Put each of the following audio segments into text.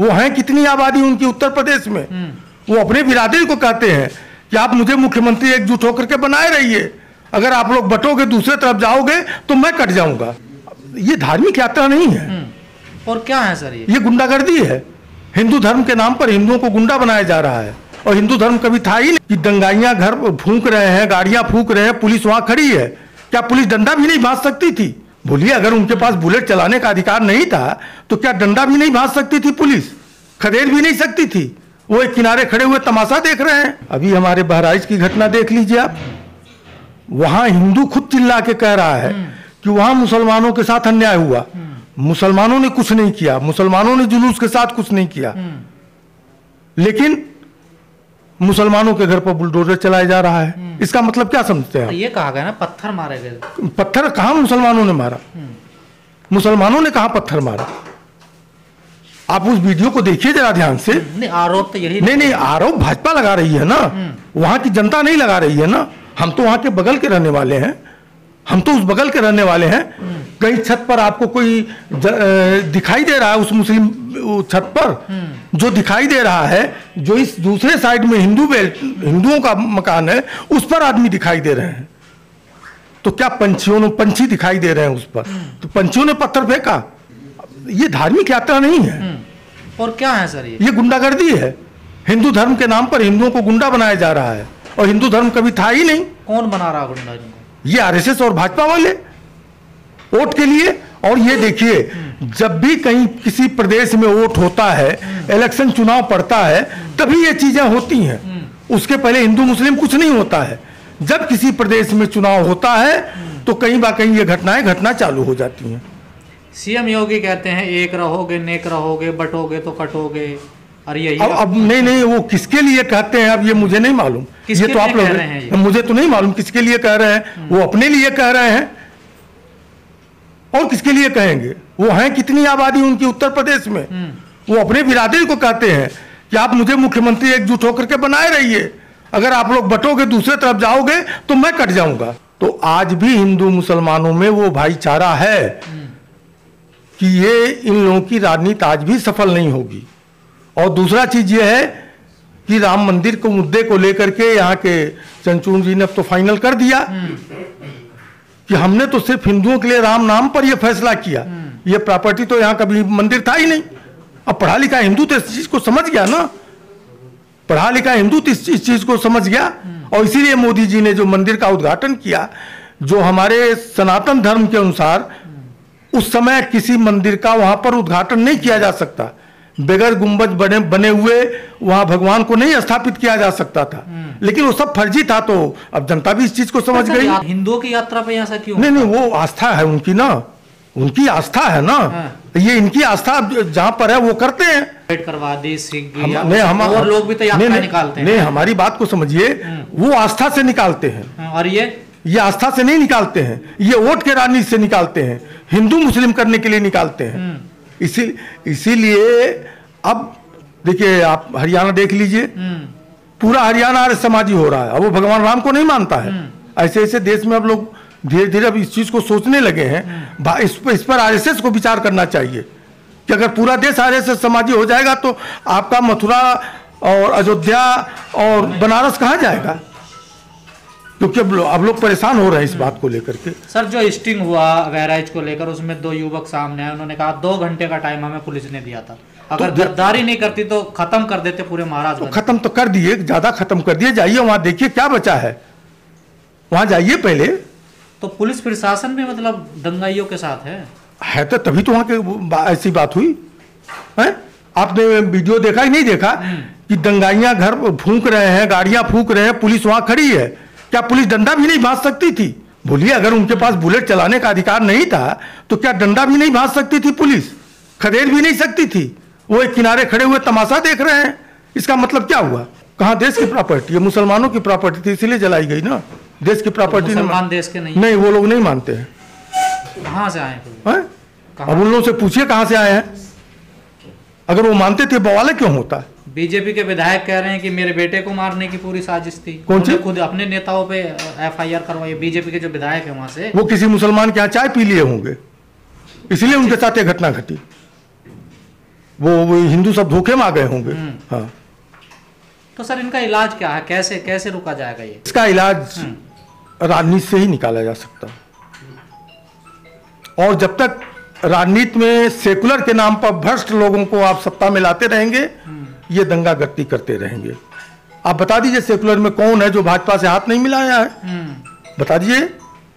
वो हैं कितनी आबादी उनकी उत्तर प्रदेश में। वो अपने बिरादरी को कहते हैं कि आप मुझे मुख्यमंत्री एकजुट होकर के बनाए रहिए, अगर आप लोग बटोगे दूसरे तरफ जाओगे तो मैं कट जाऊंगा। ये धार्मिक यात्रा नहीं है। और क्या है सर? ये गुंडागर्दी है। हिंदू धर्म के नाम पर हिंदुओं को गुंडा बनाया जा रहा है। और हिंदू धर्म कभी था ही नहीं कि दंगाइयां घर फूंक रहे हैं, गाड़ियां फूंक रहे हैं, पुलिस वहां खड़ी है। क्या पुलिस डंडा भी नहीं भांज सकती थी? बोलिए, अगर उनके पास बुलेट चलाने का अधिकार नहीं था तो क्या डंडा भी नहीं भांज सकती थी? पुलिस खदेड़ भी नहीं सकती थी? वो एक किनारे खड़े हुए तमाशा देख रहे हैं। अभी हमारे बहराइच की घटना देख लीजिए आप। वहां हिंदू खुद चिल्ला के कह रहा है कि वहां मुसलमानों के साथ अन्याय हुआ। मुसलमानों ने कुछ नहीं किया, मुसलमानों ने जुलूस के साथ कुछ नहीं किया, लेकिन मुसलमानों के घर पर बुलडोजर चलाया जा रहा है। इसका मतलब क्या समझते हैं? ये कहा गया ना पत्थर मारे गए। पत्थर कहां मुसलमानों ने मारा? मुसलमानों ने कहां पत्थर मारा? आप उस वीडियो को देखिए जरा ध्यान से। नहीं, आरोप तो यही नहीं, आरोप भाजपा लगा रही है ना, वहां की जनता नहीं लगा रही है ना। हम तो वहां के बगल के रहने वाले हैं, हम तो उस बगल के रहने वाले हैं। कहीं छत पर आपको कोई दिखाई दे रहा है? उस मुस्लिम छत पर जो दिखाई दे रहा है, जो इस दूसरे साइड में हिंदुओं का मकान है, उस पर आदमी दिखाई दे रहे हैं। तो क्या पंछी दिखाई दे रहे हैं उस पर? तो पंछियों ने पत्थर फेंका। ये धार्मिक यात्रा नहीं है। और क्या है सर? ये गुंडागर्दी है। हिंदू धर्म के नाम पर हिंदुओं को गुंडा बनाया जा रहा है। और हिंदू धर्म कभी था ही नहीं। कौन बना रहा गुंडा? ये आरएसएस और भाजपा वाले वोट के लिए। और ये देखिए, जब भी कहीं किसी प्रदेश में वोट होता है, इलेक्शन चुनाव पड़ता है, तभी ये चीजें होती हैं। उसके पहले हिंदू मुस्लिम कुछ नहीं होता है। जब किसी प्रदेश में चुनाव होता है तो कहीं बा कहीं ये घटनाएं घटना चालू हो जाती हैं। सीएम योगी कहते हैं एक रहोगे नेक रहोगे, बटोगे तो कटोगे। और यही अब नहीं, वो किसके लिए कहते हैं अब ये मुझे नहीं मालूम। ये तो आप लोग, मुझे तो नहीं मालूम किसके लिए कह रहे हैं। वो अपने लिए कह रहे हैं और किसके लिए कहेंगे? वो हैं कितनी आबादी उनकी उत्तर प्रदेश में। वो अपने बिरादरी को कहते हैं कि आप मुझे मुख्यमंत्री एकजुट होकर के बनाए रहिए, अगर आप लोग बटोगे दूसरे तरफ जाओगे तो मैं कट जाऊंगा। तो आज भी हिंदू मुसलमानों में वो भाईचारा है कि ये इन लोगों की राजनीति आज भी सफल नहीं होगी। और दूसरा चीज ये है कि राम मंदिर को मुद्दे को लेकर के यहाँ के चंचून जी ने अब तो फाइनल कर दिया कि हमने तो सिर्फ हिंदुओं के लिए राम नाम पर यह फैसला किया। ये प्रॉपर्टी तो यहाँ कभी मंदिर था ही नहीं। अब पढ़ा लिखा हिंदू तो इस चीज को समझ गया ना, पढ़ा लिखा हिंदू तो इस चीज को समझ गया। और इसीलिए मोदी जी ने जो मंदिर का उद्घाटन किया, जो हमारे सनातन धर्म के अनुसार उस समय किसी मंदिर का वहां पर उद्घाटन नहीं किया जा सकता। बगैर गुंबज बने हुए वहां भगवान को नहीं स्थापित किया जा सकता था, लेकिन वो सब फर्जी था। तो अब जनता भी इस चीज को समझ गई। हिंदुओं की यात्रा पे ऐसा क्यों? नहीं, वो आस्था है उनकी ना, उनकी आस्था है ना। ये इनकी आस्था जहां पर है वो करते हैं। करवा दी सिख और लोग भी तो यात्रा निकालते हैं। नहीं, हमारी बात को समझिए, वो आस्था से निकालते हैं। और ये आस्था से नहीं निकालते हैं, ये वोट के राजनीति से निकालते हैं, हिंदू मुस्लिम करने के लिए निकालते हैं। इसीलिए अब देखिए, आप हरियाणा देख लीजिए, पूरा हरियाणा आर्य समाजी हो रहा है। अब वो भगवान राम को नहीं मानता है। ऐसे ऐसे देश में अब लोग धीरे धीरे अब इस चीज को सोचने लगे हैं। इस पर आरएसएस को विचार करना चाहिए कि अगर पूरा देश आरएसएस समाजी हो जाएगा तो आपका मथुरा और अयोध्या और बनारस कहाँ जाएगा? क्योंकि अब लोग परेशान हो रहे हैं इस बात को लेकर के। सर, जो स्टिंग हुआ बहराइच को लेकर, उसमें 2 युवक सामने आए। उन्होंने कहा 2 घंटे का टाइम हमें पुलिस ने दिया था, अगर गद्दारी नहीं करती तो खत्म कर देते पूरे महाराज। तो खत्म तो कर दिए, ज्यादा खत्म कर दिए। जाइए वहां देखिए क्या बचा है, वहां जाइए पहले। तो पुलिस प्रशासन भी मतलब दंगाइयों के साथ है तो तभी तो वहां के ऐसी बात हुई है। आपने वीडियो देखा ही नहीं देखा कि दंगाइयां घर फूंक रहे हैं, गाड़ियां फूंक रहे हैं, पुलिस वहां खड़ी है। क्या पुलिस डंडा भी नहीं भांज सकती थी? बोलिए, अगर उनके पास बुलेट चलाने का अधिकार नहीं था तो क्या डंडा भी नहीं भांज सकती थी? पुलिस खदेड़ भी नहीं सकती थी? वो एक किनारे खड़े हुए तमाशा देख रहे हैं। इसका मतलब क्या हुआ? कहाँ देश की प्रॉपर्टी है? मुसलमानों की प्रॉपर्टी थी, इसीलिए जलाई गई ना। देश की प्रॉपर्टी मुसलमान देश के नहीं, वो लोग नहीं मानते हैं। कहाँ से आए? अब उन लोगों से पूछिए कहाँ से आए हैं। अगर वो मानते थे बवाले क्यों होता? बीजेपी के विधायक कह रहे हैं कि मेरे बेटे को मारने की पूरी साजिश थी। कौन सी? खुद अपने नेताओं पे एफआईआर करवाई। बीजेपी के जो विधायक है वहां से, वो किसी मुसलमान के यहाँ चाय पी लिए होंगे, इसलिए उनके साथ ये घटना घटी। वो हिंदू सब धोखे में आ गए होंगे। हाँ, तो सर इनका इलाज क्या है, कैसे कैसे रोका जाएगा ये? इसका इलाज राजनीति से ही निकाला जा सकता है, और जब तक राजनीति में सेकुलर के नाम पर भ्रष्ट लोगों को आप सत्ता में लाते रहेंगे, ये दंगा गर्दी करते रहेंगे। आप बता दीजिए सेकुलर में कौन है जो भाजपा से हाथ नहीं मिलाया है? बता दीजिए,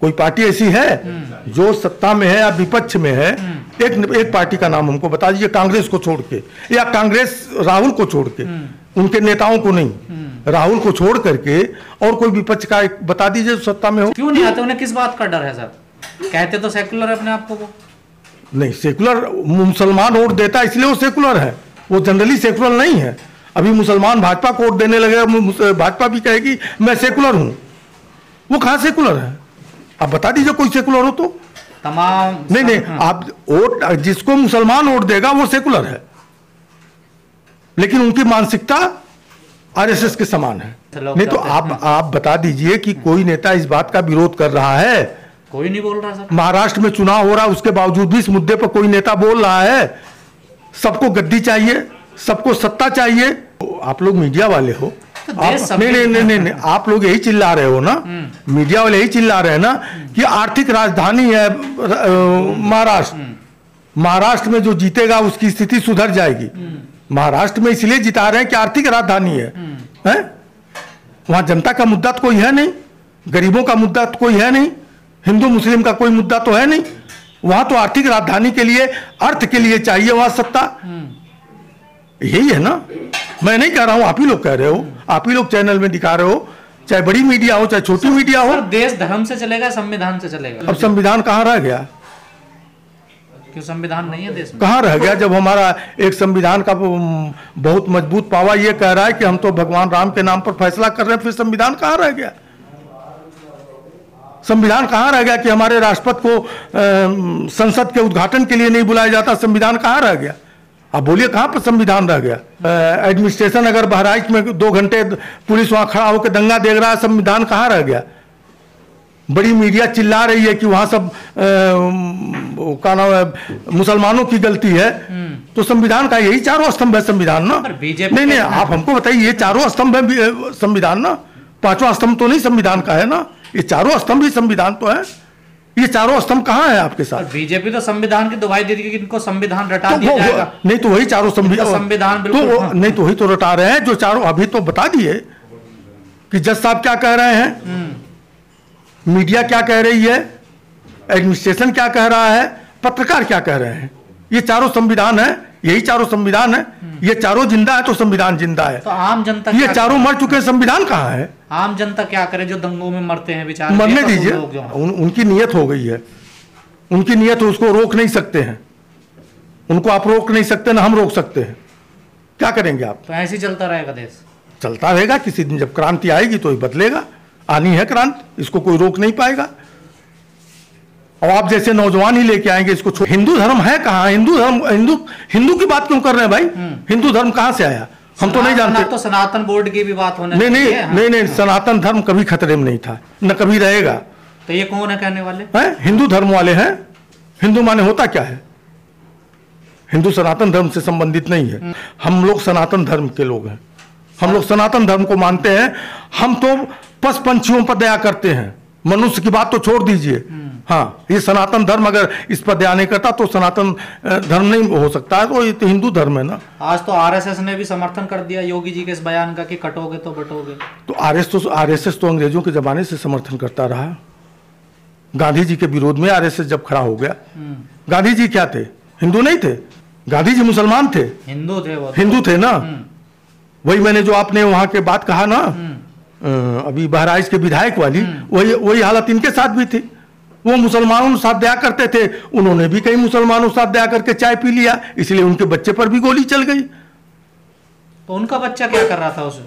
कोई पार्टी ऐसी है जो सत्ता में है या विपक्ष में है? एक पार्टी का नाम हमको बता दीजिए, कांग्रेस को छोड़ के, या कांग्रेस राहुल को छोड़ के, उनके नेताओं को नहीं, राहुल को छोड़ करके और कोई विपक्ष का बता दीजिए सत्ता में हो। क्यों नहीं आते? उन्हें किस बात का डर है सर? कहते तो सेकुलर है अपने आप को वो। नहीं, सेकुलर मुसलमान वोट देता है इसलिए वो सेकुलर है, वो जनरली सेकुलर नहीं है। अभी मुसलमान भाजपा को वोट देने लगे, भाजपा भी कहेगी मैं सेकुलर हूं, वो कहां सेकुलर है? आप बता दीजिए कोई सेकुलर हो तो। तमाम नहीं, आप वोट जिसको मुसलमान वोट देगा वो सेकुलर है, लेकिन उनकी मानसिकता आरएसएस के समान है। नहीं तो आप बता दीजिए कि कोई नेता इस बात का विरोध कर रहा है? कोई नहीं बोल रहा सर। महाराष्ट्र में चुनाव हो रहा है, उसके बावजूद भी इस मुद्दे पर कोई नेता बोल रहा है? सबको गद्दी चाहिए, सबको सत्ता चाहिए। आप लोग मीडिया वाले हो, तो नहीं, आप लोग यही चिल्ला रहे हो ना, मीडिया वाले यही चिल्ला रहे हैं ना कि आर्थिक राजधानी है महाराष्ट्र, महाराष्ट्र में जो जीतेगा उसकी स्थिति सुधर जाएगी। महाराष्ट्र में इसलिए जिता रहे हैं कि आर्थिक राजधानी है, वहां जनता का मुद्दा तो कोई है नहीं, गरीबों का मुद्दा तो कोई है नहीं, हिंदू मुस्लिम का कोई मुद्दा तो है नहीं। वहां तो आर्थिक राजधानी के लिए, अर्थ के लिए चाहिए वहां सत्ता। यही है ना, मैं नहीं कह रहा हूं, आप ही लोग कह रहे हो, आप ही लोग चैनल में दिखा रहे हो, चाहे बड़ी मीडिया हो चाहे छोटी मीडिया हो। देश धर्म से चलेगा, संविधान से चलेगा? अब संविधान कहाँ रह गया? क्यों संविधान नहीं है देश में? कहाँ रह गया? जब हमारा एक संविधान का बहुत मजबूत पावा ये कह रहा है कि हम तो भगवान राम के नाम पर फैसला कर रहे हैं, फिर संविधान कहाँ रह गया? संविधान कहाँ रह गया कि हमारे राष्ट्रपति को संसद के उद्घाटन के लिए नहीं बुलाया जाता? संविधान कहाँ रह गया? आप बोलिए कहाँ पर संविधान रह गया? एडमिनिस्ट्रेशन अगर बहराइच में 2 घंटे पुलिस वहां खड़ा होकर दंगा देख रहा है, संविधान कहाँ रह गया? बड़ी मीडिया चिल्ला रही है कि वहां सब क्या नाम है, मुसलमानों की गलती है, तो संविधान का यही चारों स्तंभ है संविधान ना? नहीं, आप हमको बताइए, ये चारों स्तंभ है संविधान ना? 5वां स्तंभ तो नहीं संविधान का है ना? ये चारों स्तंभ ही संविधान तो है। ये चारों स्तंभ कहाँ है आपके साथ? बीजेपी तो संविधान की दुहाई दे दी कि इनको संविधान रटा दिया जाएगा। नहीं तो वही चारों संविधान तो नहीं तो वही तो रटा रहे हैं जो चारों। अभी तो बता दिए कि जज साहब क्या कह रहे हैं, मीडिया क्या कह रही है, एडमिनिस्ट्रेशन क्या कह रहा है, पत्रकार क्या कह रहे हैं। ये चारों संविधान है, यही चारों संविधान है। ये चारों जिंदा है तो संविधान जिंदा है। तो आम जनता, ये चारों मर चुके, संविधान कहाँ है? आम जनता क्या करे जो दंगों में मरते हैं बेचारे? मरने दीजिए, उनकी नियत हो गई है, उनकी नियत है, उसको रोक नहीं सकते हैं। उनको आप रोक नहीं सकते ना हम रोक सकते हैं। क्या करेंगे आप? तो ऐसे ही चलता रहेगा देश? चलता रहेगा, किसी दिन जब क्रांति आएगी तो ये बदलेगा। आनी है क्रांति, इसको कोई रोक नहीं पाएगा। और आप जैसे नौजवान ही लेके आएंगे इसको। हिंदू धर्म है कहाँ? हिंदू धर्म, हिंदू की बात क्यों कर रहे हैं भाई? हिंदू धर्म कहाँ से आया? हम तो नहीं जानते। तो सनातन बोर्ड की भी बात होने नहीं, सनातन धर्म कभी खतरे में नहीं था, न कभी रहेगा। तो ये कौन है कहने वाले? हिंदू धर्म वाले हैं। हिंदू माने होता क्या है? हिंदू सनातन धर्म से संबंधित नहीं है। हम लोग सनातन धर्म के लोग हैं, हम लोग सनातन धर्म को मानते हैं। हम तो पशु पंछियों पर दया करते हैं, मनुष्य की बात तो छोड़ दीजिए। हाँ, ये सनातन धर्म अगर इस पर दया नहीं करता तो सनातन धर्म नहीं हो सकता है। तो ये तो हिंदू धर्म है ना। आज तो आरएसएस ने भी समर्थन कर दिया योगी जी के इस बयान का कि कटोगे तो बटोगे। तो आरएसएस तो अंग्रेजों के जमाने से समर्थन करता रहा। गांधी जी के विरोध में आरएसएस जब खड़ा हो गया, गांधी जी क्या थे? हिंदू नहीं थे। गांधी जी मुसलमान थे, हिंदू थे। वो हिंदू थे ना। वही मैंने जो आपने वहां के बात कहा ना, अभी बहराइच के विधायक वाली, वही हालत इनके साथ भी थी। वो मुसलमानों के साथ दया करते थे, उन्होंने भी कई मुसलमानों के साथ दया करके चाय पी लिया, इसलिए उनके बच्चे पर भी गोली चल गई। तो उनका बच्चा क्या कर रहा था उसे?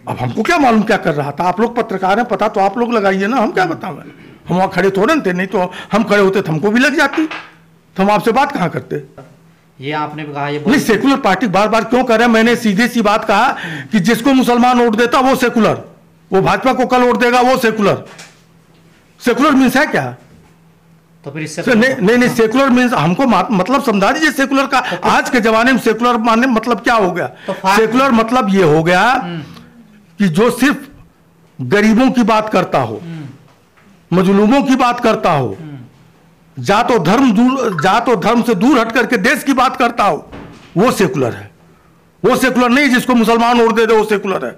अब हमको क्या मालूम क्या कर रहा था? आप लोग पत्रकार हैं, पता तो आप लोग लगाइए ना, हम क्या बताएं? हम वहां खड़े थोड़े थे, नहीं तो हम खड़े होते तो हमको भी लग जाती, तो हम आपसे बात कहाँ करते? ये आपने भी कहा, ये नहीं, सेकुलर पार्टी बार बार क्यों कर रहे हैं? मैंने सीधी सी बात कहा कि जिसको मुसलमान वोट देता वो सेकुलर, वो भाजपा को कल वोट देगा वो सेकुलर। सेकुलर मीन्स है क्या? तो फिर इससे नहीं, सेकुलर मीन्स हमको मतलब समझा दीजिए सेकुलर का। आज के जमाने में सेकुलर माने मतलब क्या हो गया? सेकुलर मतलब ये हो गया कि जो सिर्फ गरीबों की बात करता हो, मजलूमों की बात करता हो, जात और धर्म से दूर हट करके देश की बात करता हो, वो सेकुलर है। वो सेकुलर नहीं जिसको मुसलमान वोट दे दे, वो सेकुलर है।